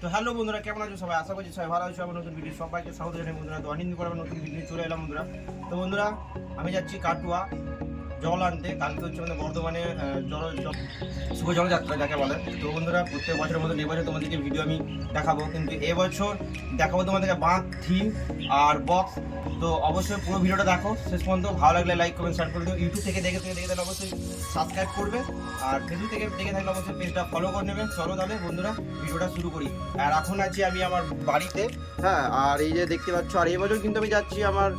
তো হ্যালো বন্ধুরা, কেমন আছো সবাই? আশা করছি সবাই ভালো আছো। আমার নতুন ভিডিও সবাইকে স্বাগত জানাই বন্ধুরা। তো অনিন্দ করে নতুন ভিডিও চলে এলাম বন্ধুরা। তো বন্ধুরা, আমি যাচ্ছি কাটুয়া জল আনতে। কালকে হচ্ছে আমাদের বর্ধমানে শুভ জলযাত্রা যাকে বলে। তো বন্ধুরা, প্রত্যেক বছরের মতো এবছর তোমাদেরকে ভিডিও আমি দেখাবো, কিন্তু এবছর দেখাবো তোমাদেরকে বাঁক থিম আর বক্স। তো অবশ্যই পুরো ভিডিওটা দেখো শেষ পর্যন্ত। ভালো লাগলে লাইক কমেন্ট শেয়ার করে দিও। ইউটিউব থেকে দেখে তাহলে অবশ্যই সাবস্ক্রাইব করবে, আর ফেসবুক থেকে দেখে থাকলে অবশ্যই পেজটা ফলো করে নেবে। চলো তাহলে বন্ধুরা ভিডিওটা শুরু করি। আর এখন আছি আমি আমার বাড়িতে, হ্যাঁ। আর এই যে দেখতে পাচ্ছ, আর এবছর কিন্তু আমি যাচ্ছি আমার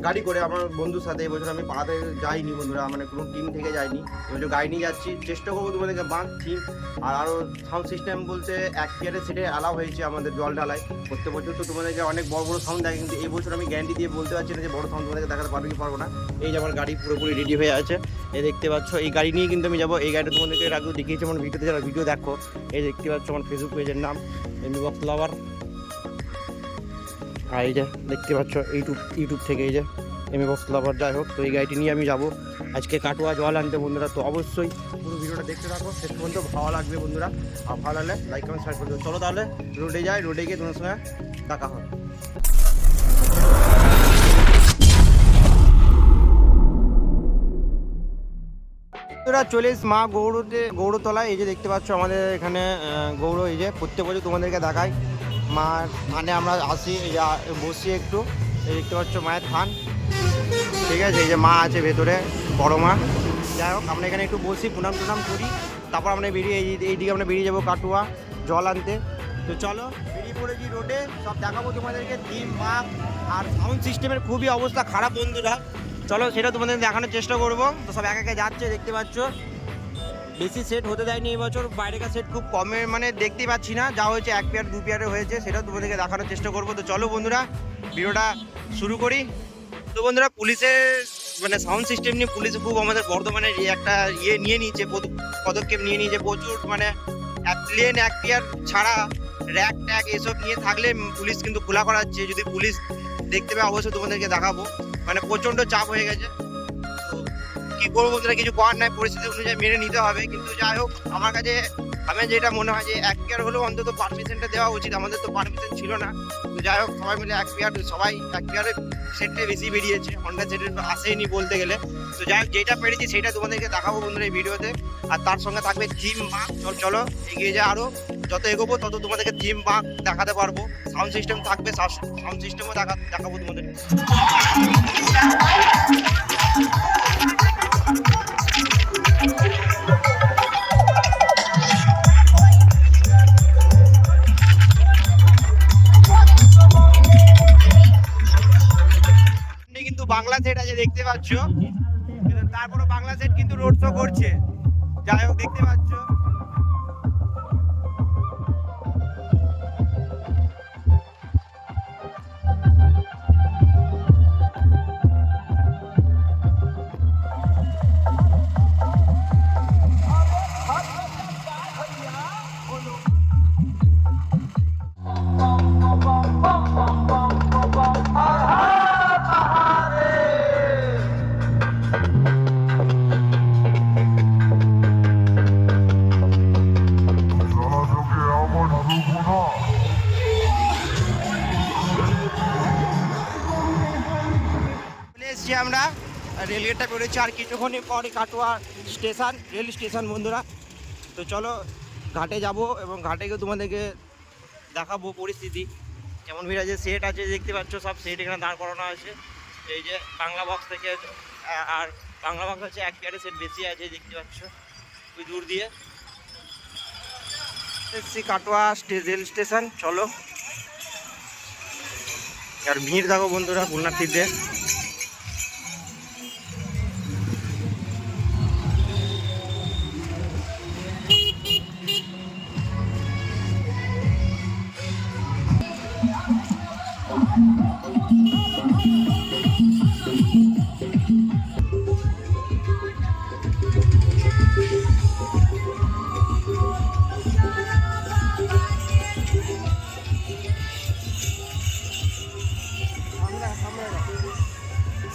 গাড়ি করে আমার বন্ধুর সাথে। এবছর আমি পাড়াতে যাইনি বন্ধুরা, মানে কোনো টিম থেকে যাইনি, এবছর গাড়ি নিয়ে যাচ্ছি। চেষ্টা করবো তোমাদেরকে বাঁক থিম আর আরও সাউন্ড সিস্টেম বলতে এক পিয়ারের সেটে অ্যালাউ হয়েছে আমাদের জল ঢালায়। প্রত্যেক বছর তো তোমাদেরকে অনেক বড় বড় সাউন্ড দেখে, কিন্তু এই বছর আমি গ্যারান্টি দিয়ে বলতে পারছি না যে বড় সাউন্ড তোমাদেরকে দেখাতে পারবো কি পারবো না। এই যে আমার গাড়ি পুরোপুরি রেডি হয়ে আছে, এই দেখতে পাচ্ছ। এই গাড়ি নিয়ে কিন্তু আমি যাবো। এই গাড়িটা তোমাদেরকে এর আগেও দেখিয়েছি আমার ভিডিওতে, যারা ভিডিও দেখো। এই দেখতে পাচ্ছ আমার ফেসবুক পেজের নাম এমনি বক্স লাভার। আর এই যে দেখতে পাচ্ছ ইউটিউব থেকে এই যে এমনি বক্স লাভার। যাই হোক, তো এই গাড়িটি নিয়ে আমি যাবো আজকে কাটুয়া জল আনতে বন্ধুরা। তো অবশ্যই পুরো ভিডিওটা দেখতে থাকো শেষ পর্যন্ত, ভালো লাগবে বন্ধুরা। আর ভালো লাগলে লাইক কমেন্ট শেয়ার করে দেবো। চলো তাহলে রোডে যাই, রোডে গিয়ে তোমার সঙ্গে দেখা হয়। চলে এস মা গৌড়তলায়। এই যে দেখতে পাচ্ছ আমাদের এখানে গৌড়। এই যে প্রত্যেক বছর তোমাদেরকে দেখাই মা মানে আমরা আসি, এই যে বসি একটু। এই দেখতে পাচ্ছ মায়ের থান, ঠিক আছে। এই যে মা আছে ভেতরে, বড় মা। যাই হোক, আমরা এখানে একটু বসি, প্রণাম টুনাম করি, তারপর আমরা বেরিয়ে এইদিকে আমরা বেরিয়ে যাবো কাটুয়া জল আনতে। তো চলো বেরিয়ে পড়েছি রোডে, সব দেখাবো তোমাদেরকে। থিম বাঁক আর সাউন্ড সিস্টেমের খুবই অবস্থা খারাপ বন্ধুরা। চলো সেটা তোমাদের দেখানোর চেষ্টা করবো। তো সব একে একে যাচ্ছে, দেখতে পাচ্ছ। বেশি সেট হতে দেয়নি এই বছর, বাইরেকার সেট খুব কমে, মানে দেখতেই পাচ্ছি না। যা হয়েছে এক পেয়ার দু পেয়ারে হয়েছে, সেটাও তোমাদেরকে দেখানোর চেষ্টা করবো। তো চলো বন্ধুরা ভিডিওটা শুরু করি। তো বন্ধুরা, পুলিশের মানে সাউন্ড সিস্টেম নিয়ে পুলিশ খুব আমাদের বর্ধমানে একটা নিয়ে নিয়েছে, পদক্ষেপ নিয়ে নিয়েছে প্রচুর। মানে প্লেন এক পেয়ার ছাড়া র্যাক ট্যাগ এসব নিয়ে থাকলে পুলিশ কিন্তু খোলা করাচ্ছে। যদি পুলিশ দেখতে পায় অবশ্যই তোমাদেরকে দেখাবো। মানে প্রচণ্ড চাপ হয়ে গেছে। তো কী করবো বন্ধুরা, কিছু করার নাই, পরিস্থিতি অনুযায়ী মেনে নিতে হবে। কিন্তু যাই হোক, আমার কাছে আমি যেটা মনে হয় যে এক পেয়ার হলেও অন্তত পারমিশনটা দেওয়া উচিত। আমাদের তো পারমিশন ছিল না। তো যাই হোক, সবাই মিলে এক পেয়ার, সবাই এক পেয়ারের সেটটাই বেশি বেরিয়েছে, হন্ডা সেটের আসেনি বলতে গেলে। তো যাই হোক, যেটা পেরেছি সেটা তোমাদেরকে দেখাবো বন্ধুরা এই ভিডিওতে। আর তার সঙ্গে থাকবে থিম বাঁক। চলো এগিয়ে যায়, আরও যত এগোবো তত তোমাদেরকে থিম বাঁক দেখাতে পারবো। সাউন্ড সিস্টেম থাকবে, সাউন্ড সিস্টেমও দেখাবো তোমাদের। কিন্তু বাংলা সেট আছে দেখতে পাচ্ছ, তারপরে বাংলা সেট কিন্তু রোড শো করছে। যাই হোক, দেখতে পাচ্ছ। আমরা রেলগেটটা করেছি, আর কিছুক্ষণই পরে কাটোয়া স্টেশন, রেল স্টেশন বন্ধুরা। তো চলো ঘাটে যাব, এবং ঘাটে গিয়ে তোমাদেরকে দেখাবো পরিস্থিতি কেমন। ভিড় আছে, সেট আছে দেখতে পাচ্ছ, সব সেট এখানে দাঁড় করানো আছে। এই যে বাংলা বক্স থেকে, আর বাংলা বক্স আছে এক পেয়ারে সেট বেশি আছে দেখতে পাচ্ছ ওই দূর দিয়ে। এসছি কাটোয়া রেল স্টেশন। চলো, আর ভিড় দেখো বন্ধুরা পুণ্যার্থীদের।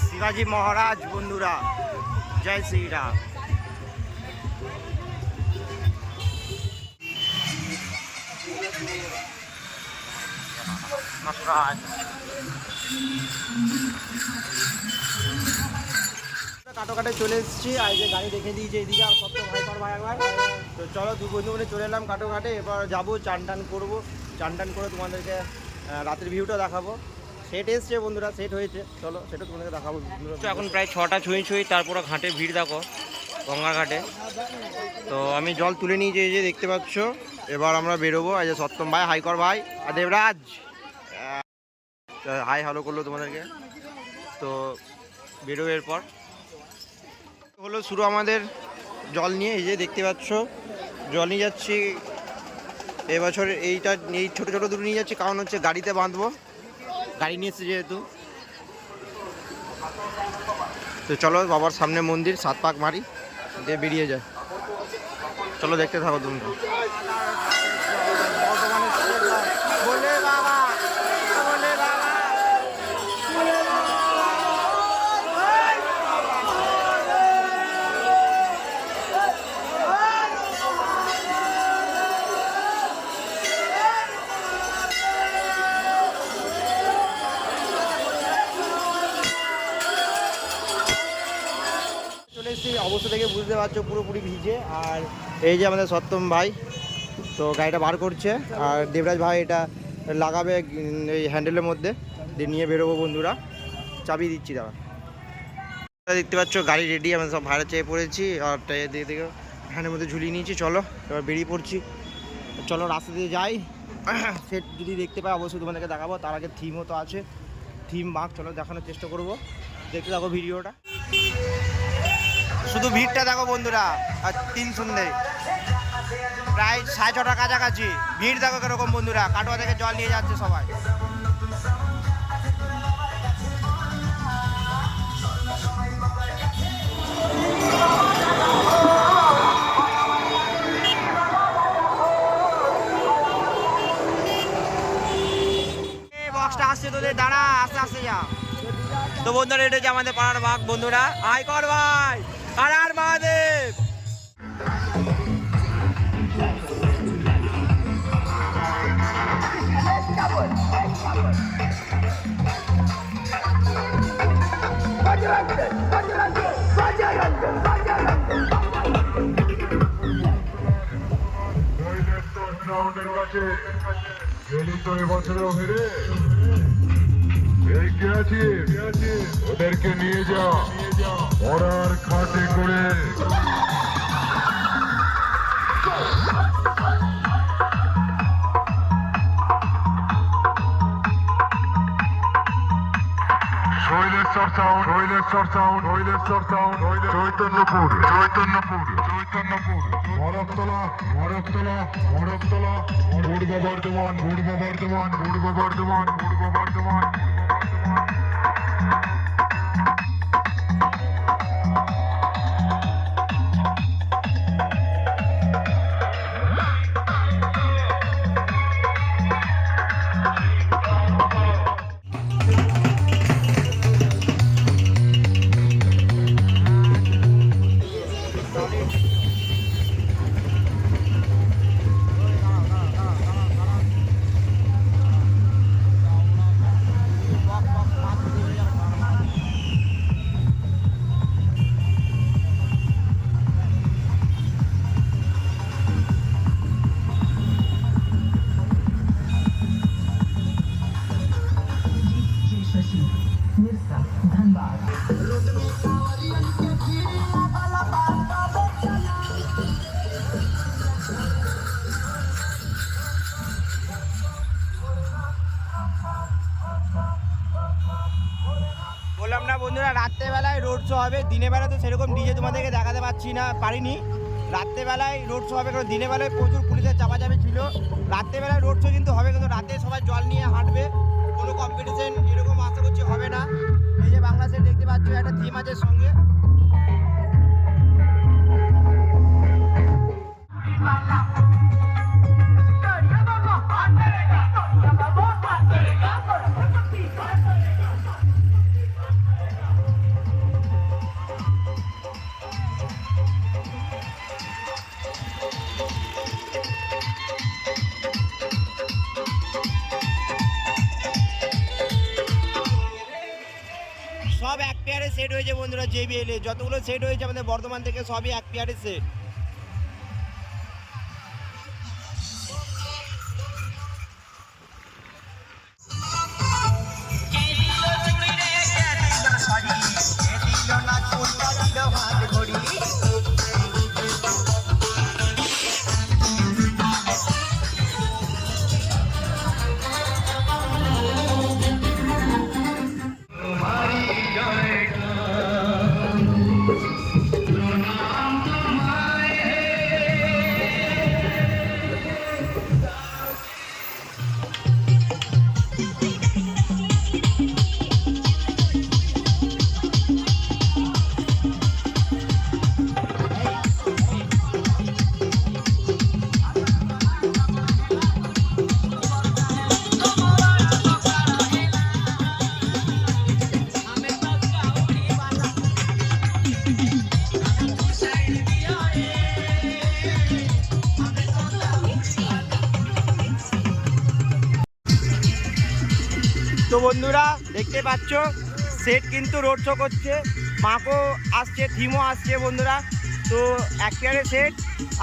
শিবাজি মহারাজ বন্ধুরা, জয় শ্রীরাম। কাটোকাটে চলে এসেছি, আর এই যে গাড়ি রেখে দিয়েছি এইদিকে, আর সত্য ভাই কর ভাই একবার। তো চলো দু বন্ধু মিলে চলে এলাম কাটোকাটে। এবার যাবো, চান টান করবো, চান টান করে তোমাদেরকে রাতের ভিউটা দেখাবো। সেট এসছে বন্ধুরা, সেট হয়েছে, চলো সেটা তোমাদেরকে দেখাবো। এখন প্রায় 6টা ছুঁই, তারপরে ঘাটে ভিড় দেখো, গঙ্গার ঘাটে। তো আমি জল তুলে নিয়েছি, এই যে দেখতে পাচ্ছ। এবার আমরা বেরোবো। এই যে সত্যম ভাই, হাই কর ভাই, আর দেবরাজ হাই হ্যালো করলো তোমাদেরকে। তো বেরোবো, এরপর হলো শুরু আমাদের জল নিয়ে। এই যে দেখতে পাচ্ছ জল নিয়ে যাচ্ছি এবছর। এই ছোটো ছোটো দুটো নিয়ে যাচ্ছি, কারণ হচ্ছে গাড়িতে বাঁধবো, গাড়ি নিয়ে এসেছে যেহেতু। তো চলো বাবার সামনে মন্দির, 7 পাক মারি দিয়ে বেরিয়ে যায়। চলো দেখতে থাকো তুমি। অবস্থা থেকে বুঝতে পারছো পুরোপুরি ভিজে। আর এই যে আমাদের সত্যম ভাই, তো গাড়িটা বার করছে, আর দেবরাজ ভাই এটা লাগাবে এই হ্যান্ডেলের মধ্যে দিয়ে নিয়ে বেরোবো বন্ধুরা। চাবি দিচ্ছি দাঁড়া। দেখতে পাচ্ছ গাড়ি রেডি, আমরা সব ভাড়া চেয়ে পড়েছি, আর দিকে দিকে হ্যান্ডের মধ্যে ঝুলিয়ে নিয়েছি। চলো এবার বেরিয়ে পড়ছি, চলো রাস্তা দিয়ে যাই। সেট যদি দেখতে পাই অবশ্যই তোমাদেরকে দেখাবো। তার আগে থিমও তো আছে, থিম বাঘ, চলো দেখানোর চেষ্টা করবো। দেখতে থাকো ভিডিওটা, শুধু ভিড়টা দেখো বন্ধুরা। আর 3 সুন্দরী প্রায় 6:30 কাছাকাছি ভিড় দেখো কিরকম বন্ধুরা। কাটোয়া থেকে জল নিয়ে যাচ্ছে সবাই। বক্সটা আসছে তোদের, দাঁড়া আস্তে আস্তে যা। তো বন্ধুরা এটা যে আমাদের পাড়ার বাঘ বন্ধুরা, আয় কর ভাই, আর মহাদেব। ওদেরকে নিয়ে যা ওরার খাটে করে। শৈলেশ্বর টাউন, চৈতন্যপুর, মরকতলা, পূর্ব বর্ধমান। বললাম না বন্ধুরা, রাত্রেবেলায় রোড শো হবে, দিনের বেলা তো সেরকম ডিজে তোমাদেরকে দেখাতে পারিনি। রাত্রেবেলায় রোড শো হবে, কারণ দিনের বেলায় প্রচুর পুলিশের চাপাচাপি ছিল। রাত্রেবেলায় রোড শো কিন্তু হবে, কিন্তু রাতে সবাই জল নিয়ে হাঁটবে, কোনো কম্পিটিশন এরকম আশা করছি হবে না। এই যে বাংলাদেশের দেখতে পাচ্ছ একটা থিম আছে সঙ্গে। সেট হয়েছে বন্ধুরা JBL এর যতগুলো সেট হয়েছে আমাদের বর্ধমান থেকে সবই এক পেয়ারের সেট। তো বন্ধুরা দেখতে পাচ্ছ সেট কিন্তু রোড শো করছে, মাকো আসছে, থিমও আসছে বন্ধুরা। তো এক পেয়ারের সেট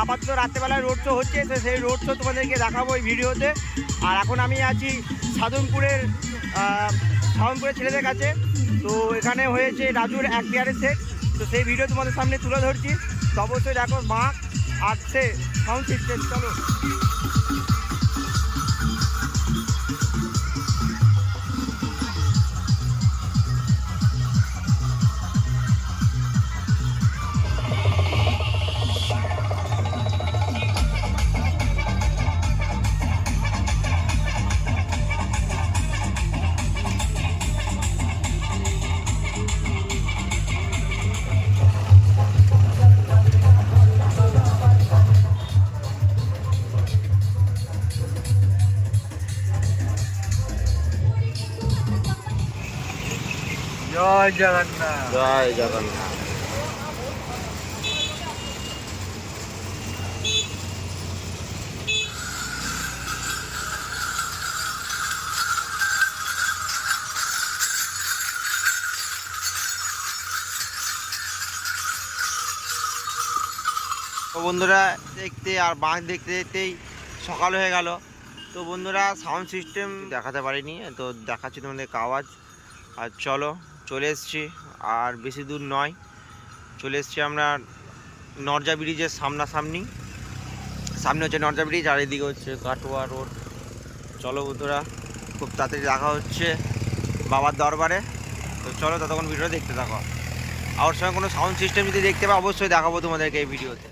আপাতত রাত্রেবেলায় রোড শো হচ্ছে, তো সেই রোড শো তোমাদেরকে দেখাবো এই ভিডিওতে। আর এখন আমি আছি সাধনপুরের ছেলেদের কাছে। তো এখানে হয়েছে রাজুর এক পেয়ারের সেট, তো সেই ভিডিও তোমাদের সামনে তুলে ধরছি। তো অবশ্যই দেখো মাক আসছে সাউন্ড সিস্টেম। চলো জয় জগন্নাথ। জয় জগন্নাথ। তো বন্ধুরা দেখতে আর বাঁক দেখতে দেখতেই সকাল হয়ে গেল। তো বন্ধুরা সাউন্ড সিস্টেম দেখাতে পারিনি, তো দেখাচ্ছি তোমাদের আওয়াজ। আর চলো চলে এসছি, আর বেশি দূর নয়, চলে এসছি আমরা নরজা ব্রিজের সামনাসামনি। সামনে হচ্ছে নরজা ব্রিজ আর এদিকে হচ্ছে কাটোয়া রোড। চলো বন্ধুরা খুব তাড়াতাড়ি দেখা হচ্ছে বাবার দরবারে। তো চলো ততক্ষণ ভিডিও দেখতে থাকো। আর ওর সঙ্গে কোনো সাউন্ড সিস্টেম যদি দেখতে পাই অবশ্যই দেখাবো তোমাদেরকে এই ভিডিওতে।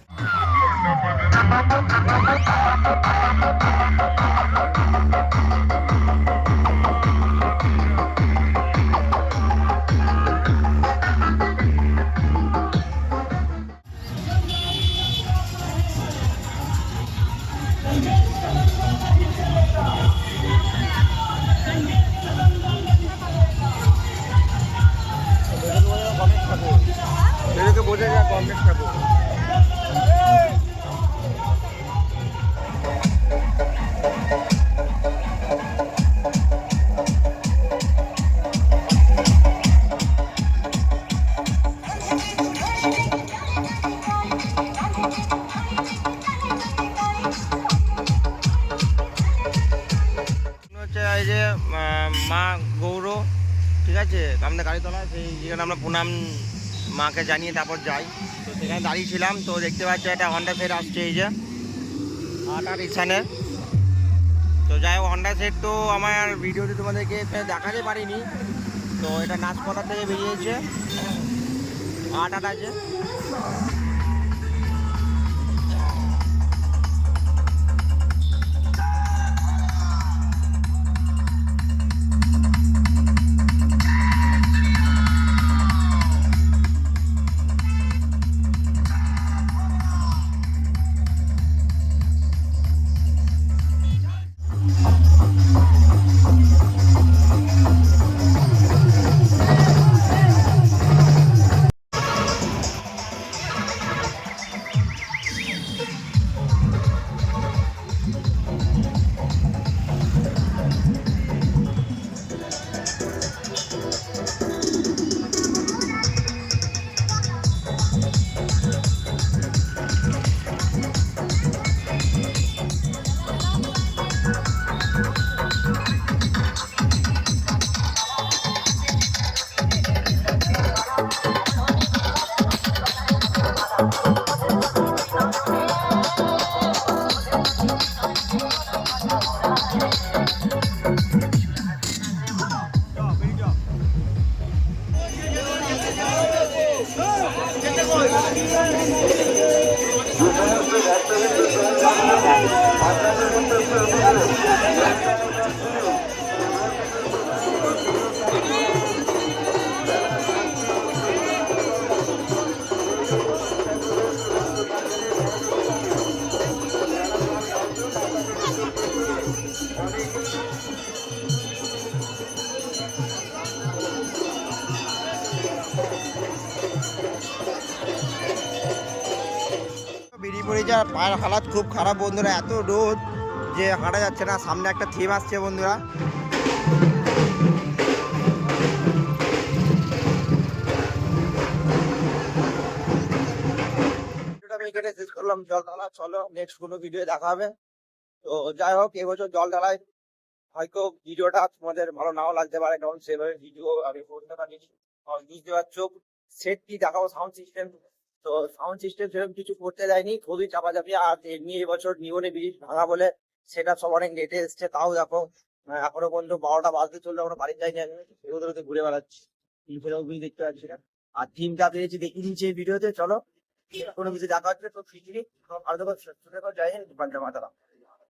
বোঝা যায় গভর্নমেন্ট ঠাকুর। হচ্ছে এই যে মা গৌর, ঠিক আছে, আমাদের গাড়িতলা, সেই যেখানে আমরা প্রণাম মাকে জানিয়ে তারপর যাই। তো সেখানে দাঁড়িয়েছিলাম, তো দেখতে পাচ্ছি একটা হন্ডা সেট আসছে, এই যে 8 রিক্সানের। তো যাই হোক হন্ডা সেট তো আমার ভিডিওতে তোমাদেরকে দেখাতে পারিনি। তো এটা নাচপাতা থেকে বেরিয়েছে, 8 আছে। বেরিয়ে পড়েছে আর পায়ের হালাত খুব খারাপ বন্ধুরা, এত রোদ যে হাঁটা যাচ্ছে না। সামনে একটা থিম আসছে বন্ধুরা। ভিডিওটা আমি এখানে শেষ করলাম। জল ঢালা, চলো নেক্সট কোনো ভিডিও দেখা হবে। তো যাই হোক, এবছর জল ঢালায় হয়তো ভিডিওটা তোমাদের ভালো নাও লাগতে পারে, কারণ সেভাবে ভিডিও আমি করতে পারিনি। বুঝতে পারছো, সেটটি দেখাবো, সাউন্ড সিস্টেম। তো সাউন্ড সিস্টেম সেরকম কিছু করতে দেয়নি, খুবই চাপাচাপি। আর এমনি এবছর নিউনে ব্রিজ ভাঙা বলে সেটা সব অনেক লেটে এসছে। তাও দেখো এখনো পর্যন্ত 12টা বাজতে চললে আমরা বাড়ি যাইনি, আমি ওদের ঘুরে বেড়াচ্ছি। ব্রিজ দেখতে পাচ্ছি না। আর টিমটা পেয়েছি দেখিয়ে দিচ্ছি এই ভিডিওতে। চলো কোনো কিছু দেখা হচ্ছে তো ফিরি, আর দেখো জয় হিন্দ, বন্দে মাতরম।